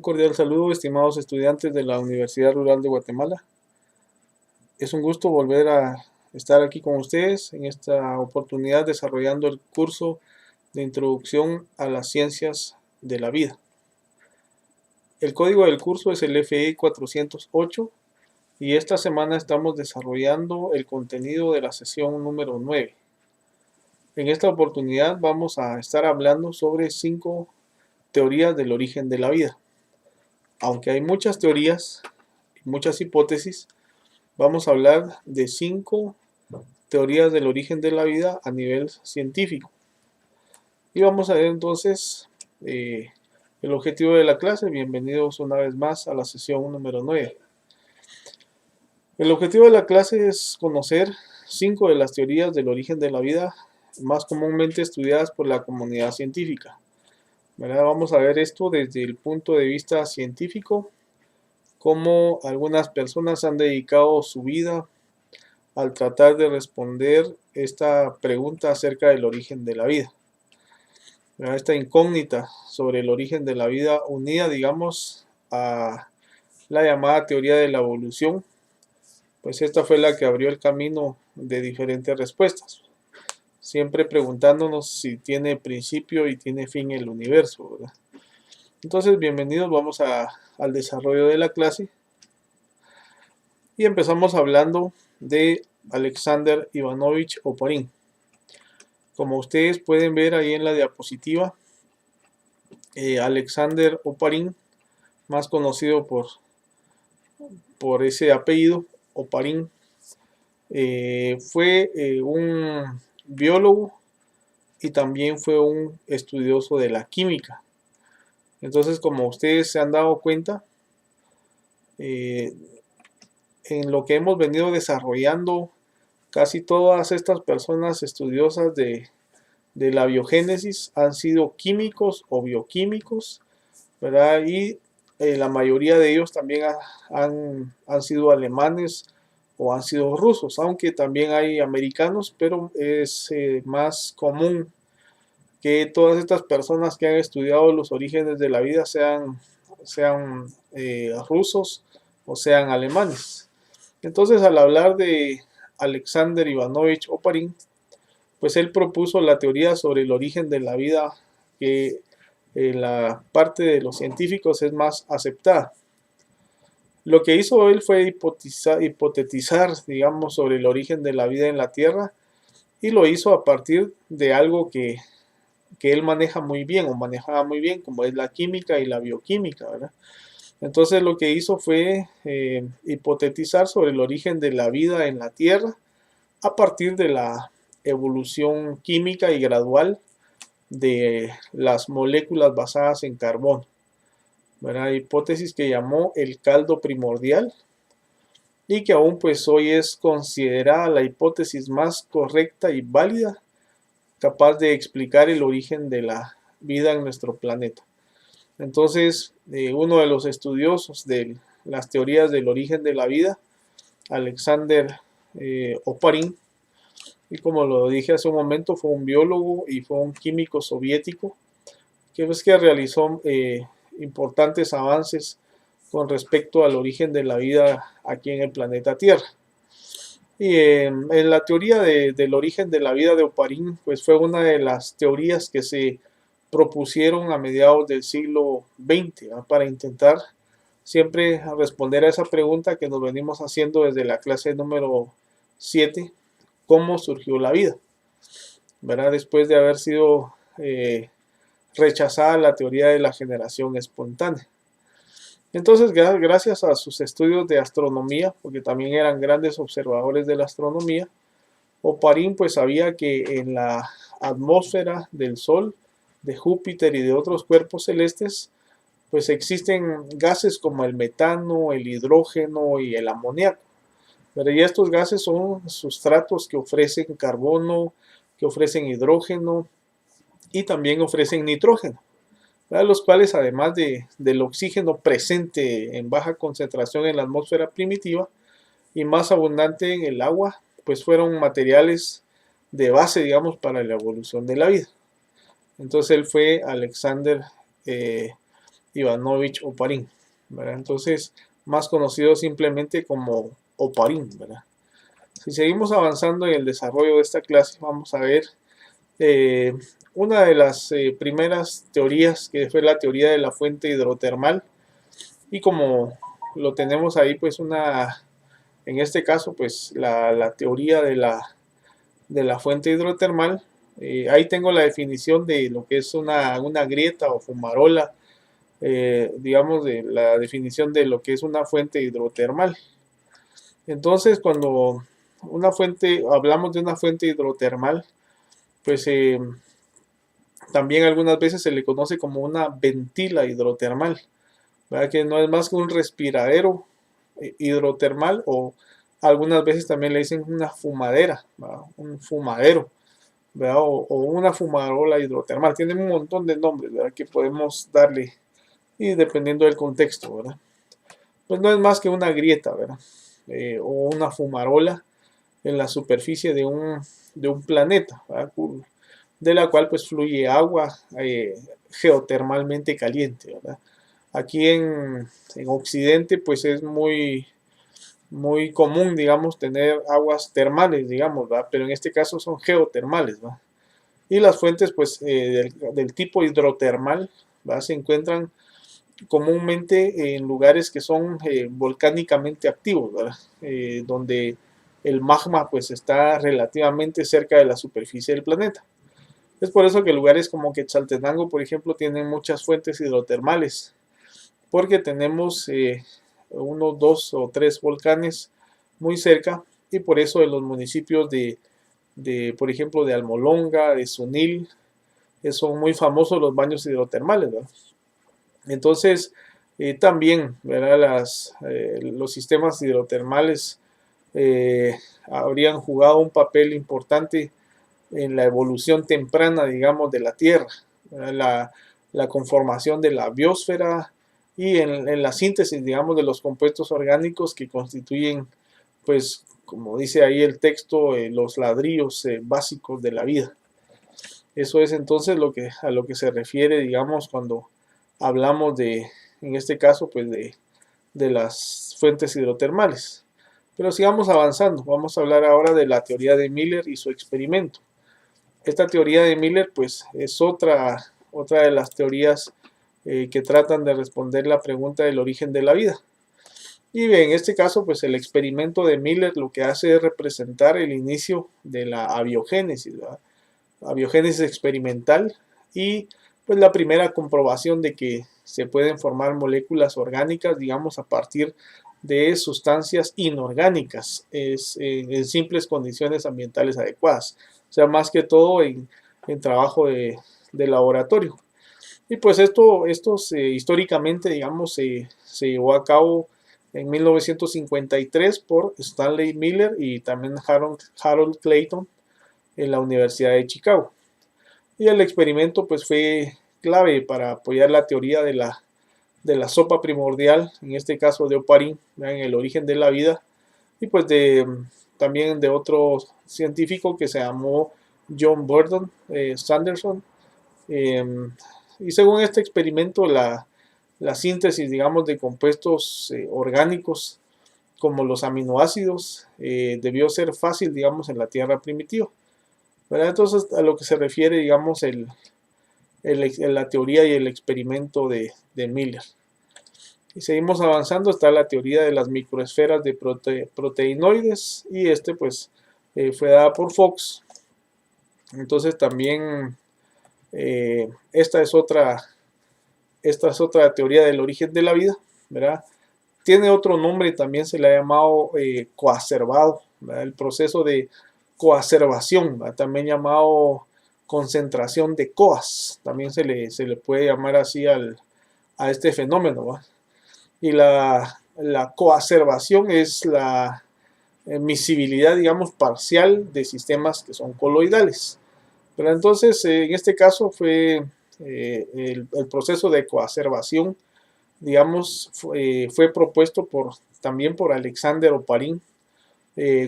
cordial saludo, estimados estudiantes de la Universidad Rural de Guatemala. Es un gusto volver a estar aquí con ustedes en esta oportunidad desarrollando el curso de Introducción a las Ciencias de la Vida. El código del curso es el FE 408 y esta semana estamos desarrollando el contenido de la sesión número 9. En esta oportunidad vamos a estar hablando sobre 5 teorías del origen de la vida. Aunque hay muchas teorías, muchas hipótesis, vamos a hablar de 5 teorías del origen de la vida a nivel científico. Y vamos a ver entonces el objetivo de la clase. Bienvenidos una vez más a la sesión número 9. El objetivo de la clase es conocer 5 de las teorías del origen de la vida más comúnmente estudiadas por la comunidad científica. Vamos a ver esto desde el punto de vista científico, cómo algunas personas han dedicado su vida al tratar de responder esta pregunta acerca del origen de la vida. Esta incógnita sobre el origen de la vida unida, digamos, a la llamada teoría de la evolución, pues esta fue la que abrió el camino de diferentes respuestas, siempre preguntándonos si tiene principio y tiene fin el universo, ¿verdad? Entonces, bienvenidos, vamos al desarrollo de la clase. Y empezamos hablando de Alexander Ivanovich Oparin. Como ustedes pueden ver ahí en la diapositiva, Alexander Oparin, más conocido por ese apellido, Oparin, fue un biólogo y también fue un estudioso de la química. Entonces, como ustedes se han dado cuenta, en lo que hemos venido desarrollando, casi todas estas personas estudiosas de la biogénesis han sido químicos o bioquímicos, ¿verdad? Y la mayoría de ellos también han sido alemanes o han sido rusos, aunque también hay americanos, pero es más común que todas estas personas que han estudiado los orígenes de la vida sean rusos o sean alemanes. Entonces, al hablar de Alexander Ivanovich Oparin, pues él propuso la teoría sobre el origen de la vida que en la parte de los científicos es más aceptada. Lo que hizo él fue hipotetizar, digamos, sobre el origen de la vida en la Tierra, y lo hizo a partir de algo que él maneja muy bien o manejaba muy bien, como es la química y la bioquímica, ¿verdad? Entonces lo que hizo fue hipotetizar sobre el origen de la vida en la Tierra a partir de la evolución química y gradual de las moléculas basadas en carbono. Una hipótesis que llamó el caldo primordial y que aún pues hoy es considerada la hipótesis más correcta y válida, capaz de explicar el origen de la vida en nuestro planeta. Entonces, uno de los estudiosos de las teorías del origen de la vida, Alexander Oparin, y como lo dije hace un momento, fue un biólogo y fue un químico soviético que realizó importantes avances con respecto al origen de la vida aquí en el planeta Tierra. Y en la teoría del origen de la vida de Oparin, pues fue una de las teorías que se propusieron a mediados del siglo XX, ¿verdad? Para intentar siempre responder a esa pregunta que nos venimos haciendo desde la clase número 7, ¿cómo surgió la vida? ¿Verdad? Después de haber sido rechazada la teoría de la generación espontánea. Entonces, gracias a sus estudios de astronomía, porque también eran grandes observadores de la astronomía, Oparin pues sabía que en la atmósfera del Sol, de Júpiter y de otros cuerpos celestes, pues existen gases como el metano, el hidrógeno y el amoníaco. Pero ya estos gases son sustratos que ofrecen carbono, que ofrecen hidrógeno y también ofrecen nitrógeno, ¿verdad? Los cuales además del oxígeno presente en baja concentración en la atmósfera primitiva y más abundante en el agua, pues fueron materiales de base, digamos, para la evolución de la vida. Entonces él fue Alexander Ivanovich Oparin, ¿verdad? Entonces, más conocido simplemente como Oparin, ¿verdad? Si seguimos avanzando en el desarrollo de esta clase, vamos a ver eh, una de las primeras teorías, que fue la teoría de la fuente hidrotermal. Y como lo tenemos ahí, pues en este caso, pues la teoría de la fuente hidrotermal, ahí tengo la definición de lo que es una grieta o fumarola, digamos, de la definición de lo que es una fuente hidrotermal. Entonces, cuando hablamos de una fuente hidrotermal, pues también algunas veces se le conoce como una ventila hidrotermal, ¿verdad? Que no es más que un respiradero hidrotermal, o algunas veces también le dicen una fumadera, ¿verdad? Un fumadero, ¿verdad? O una fumarola hidrotermal. Tienen un montón de nombres, ¿verdad?, que podemos darle, y dependiendo del contexto, ¿verdad? Pues no es más que una grieta, ¿verdad? O una fumarola en la superficie de un planeta, ¿verdad?, de la cual pues fluye agua geotermalmente caliente, ¿verdad? Aquí en Occidente pues es muy común, digamos, tener aguas termales, digamos, ¿verdad? Pero en este caso son geotermales, ¿verdad? Y las fuentes pues del tipo hidrotermal, ¿verdad?, se encuentran comúnmente en lugares que son volcánicamente activos, ¿verdad? Donde el magma pues está relativamente cerca de la superficie del planeta. Es por eso que lugares como Quetzaltenango, por ejemplo, tienen muchas fuentes hidrotermales, porque tenemos unos 2 o 3 volcanes muy cerca, y por eso en los municipios por ejemplo, de Almolonga, de Sunil, son muy famosos los baños hidrotermales, ¿verdad? Entonces, también, ¿verdad?, los sistemas hidrotermales habrían jugado un papel importante en la evolución temprana, digamos, de la Tierra, la conformación de la biosfera, y en la síntesis, digamos, de los compuestos orgánicos que constituyen, pues, como dice ahí el texto, los ladrillos básicos de la vida. Eso es entonces a lo que se refiere, digamos, cuando hablamos en este caso, pues, de las fuentes hidrotermales. Pero sigamos avanzando. Vamos a hablar ahora de la teoría de Miller y su experimento. Esta teoría de Miller pues es otra de las teorías que tratan de responder la pregunta del origen de la vida. Y en este caso pues el experimento de Miller lo que hace es representar el inicio de la abiogénesis, ¿verdad? Abiogénesis experimental, y pues la primera comprobación de que se pueden formar moléculas orgánicas, digamos, a partir de sustancias inorgánicas, en simples condiciones ambientales adecuadas, o sea, más que todo en trabajo de laboratorio. Y pues esto históricamente, digamos, se llevó a cabo en 1953 por Stanley Miller y también Harold Clayton en la Universidad de Chicago. Y el experimento pues fue clave para apoyar la teoría de la sopa primordial, en este caso de Oparin, en el origen de la vida, y pues también de otro científico que se llamó John Burdon Sanderson. Eh, y según este experimento, la síntesis, digamos, de compuestos orgánicos como los aminoácidos debió ser fácil, digamos, en la Tierra primitiva, ¿verdad? Entonces, a lo que se refiere, digamos, la teoría y el experimento de Miller. Y seguimos avanzando, está la teoría de las microesferas de proteinoides, y pues fue dada por Fox. Entonces también esta es otra teoría del origen de la vida, ¿verdad? Tiene otro nombre, también se le ha llamado coacervado, ¿verdad? El proceso de coacervación, ¿verdad?, también llamado concentración de COAS, también se le puede llamar así a este fenómeno, ¿verdad? Y la coacervación es la miscibilidad, digamos, parcial de sistemas que son coloidales. Pero entonces, en este caso fue el proceso de coacervación, digamos, fue propuesto también por Alexander Oparin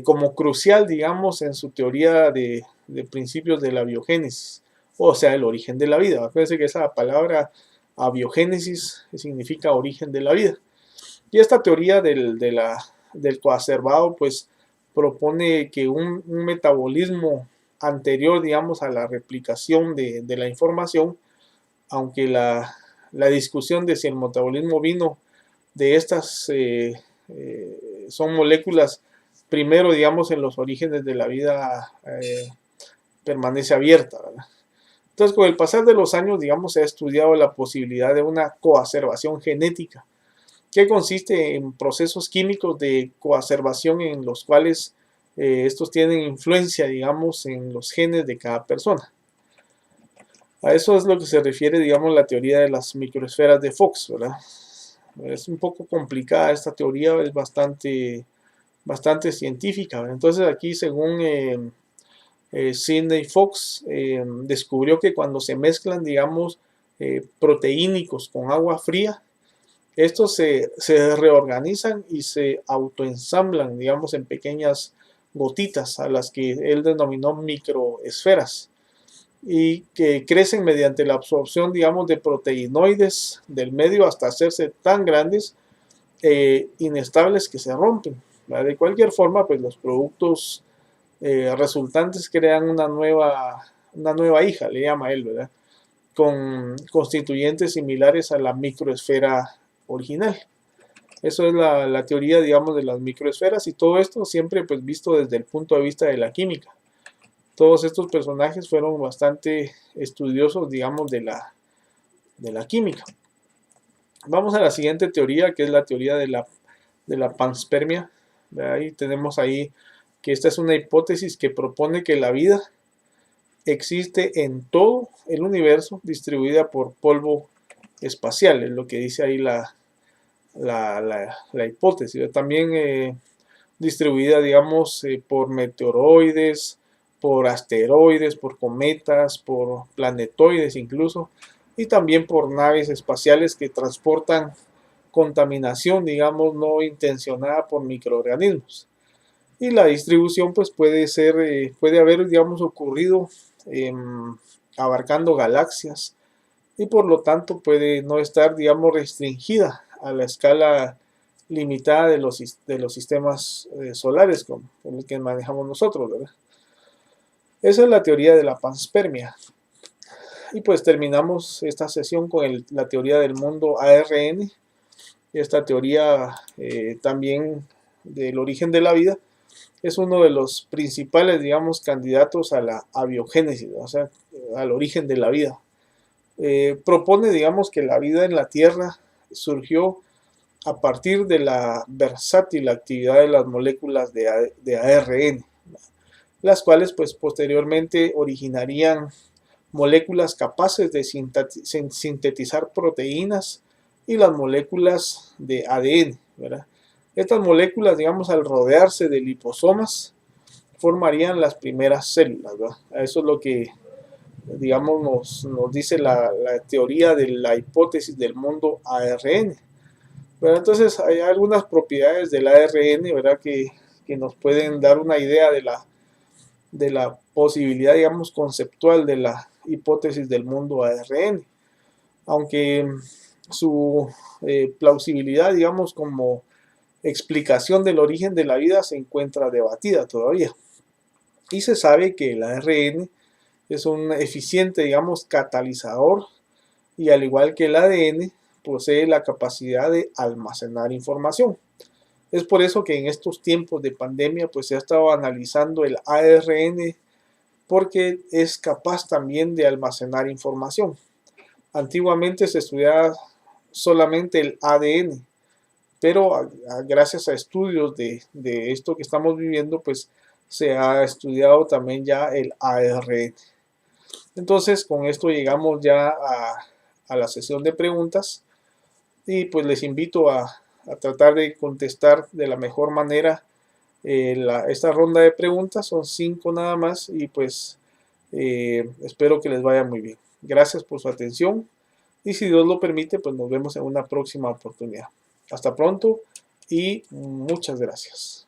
como crucial, digamos, en su teoría de principios de la biogénesis, o sea, el origen de la vida. Fíjense que esa palabra abiogénesis, que significa origen de la vida. Y esta teoría del coacervado pues propone que un metabolismo anterior, digamos, a la replicación de la información, aunque la discusión de si el metabolismo vino de estas son moléculas primero, digamos, en los orígenes de la vida permanece abierta, ¿verdad? Entonces, con el pasar de los años, digamos, se ha estudiado la posibilidad de una coacervación genética, que consiste en procesos químicos de coacervación en los cuales estos tienen influencia, digamos, en los genes de cada persona. A eso es lo que se refiere, digamos, la teoría de las microesferas de Fox, ¿verdad? Es un poco complicada esta teoría, es bastante científica, ¿verdad? Entonces aquí, según Sidney Fox, descubrió que cuando se mezclan, digamos, proteínicos con agua fría, estos se reorganizan y se autoensamblan, digamos, en pequeñas gotitas a las que él denominó microesferas y que crecen mediante la absorción, digamos, de proteinoides del medio hasta hacerse tan grandes inestables que se rompen, ¿verdad? De cualquier forma, pues los productos resultantes crean una nueva hija, le llama él, ¿verdad? Con constituyentes similares a la microesfera original. Eso es la teoría, digamos, de las microesferas, y todo esto siempre pues visto desde el punto de vista de la química. Todos estos personajes fueron bastante estudiosos, digamos, de la química. Vamos a la siguiente teoría, que es la teoría de la panspermia. Ahí tenemos ahí que esta es una hipótesis que propone que la vida existe en todo el universo, distribuida por polvo espacial, es lo que dice ahí la hipótesis. También distribuida, digamos, por meteoroides, por asteroides, por cometas, por planetoides incluso, y también por naves espaciales que transportan contaminación, digamos, no intencionada por microorganismos. Y la distribución pues puede haber, digamos, ocurrido abarcando galaxias, y por lo tanto puede no estar, digamos, restringida a la escala limitada de los sistemas solares como el que manejamos nosotros, ¿verdad? Esa es la teoría de la panspermia. Y pues terminamos esta sesión con la teoría del mundo ARN. Esta teoría también del origen de la vida es uno de los principales, digamos, candidatos a la abiogénesis, o sea, al origen de la vida. Propone, digamos, que la vida en la Tierra surgió a partir de la versátil actividad de las moléculas de ARN, las cuales pues posteriormente originarían moléculas capaces de sintetizar proteínas y las moléculas de ADN, ¿verdad? Estas moléculas, digamos, al rodearse de liposomas, formarían las primeras células, ¿verdad? Eso es lo que, digamos, nos dice la teoría de la hipótesis del mundo ARN. Pero entonces hay algunas propiedades del ARN, ¿verdad? Que nos pueden dar una idea de la posibilidad, digamos, conceptual de la hipótesis del mundo ARN. Aunque su plausibilidad, digamos, como explicación del origen de la vida se encuentra debatida todavía. Y se sabe que el ARN es un eficiente, digamos, catalizador, y al igual que el ADN, posee la capacidad de almacenar información. Es por eso que en estos tiempos de pandemia pues se ha estado analizando el ARN, porque es capaz también de almacenar información. Antiguamente se estudiaba solamente el ADN, pero gracias a estudios de esto que estamos viviendo, pues se ha estudiado también ya el ARN. Entonces, con esto llegamos ya a la sesión de preguntas, y pues les invito a tratar de contestar de la mejor manera esta ronda de preguntas. Son 5 nada más, y pues espero que les vaya muy bien. Gracias por su atención, y si Dios lo permite, pues nos vemos en una próxima oportunidad. Hasta pronto y muchas gracias.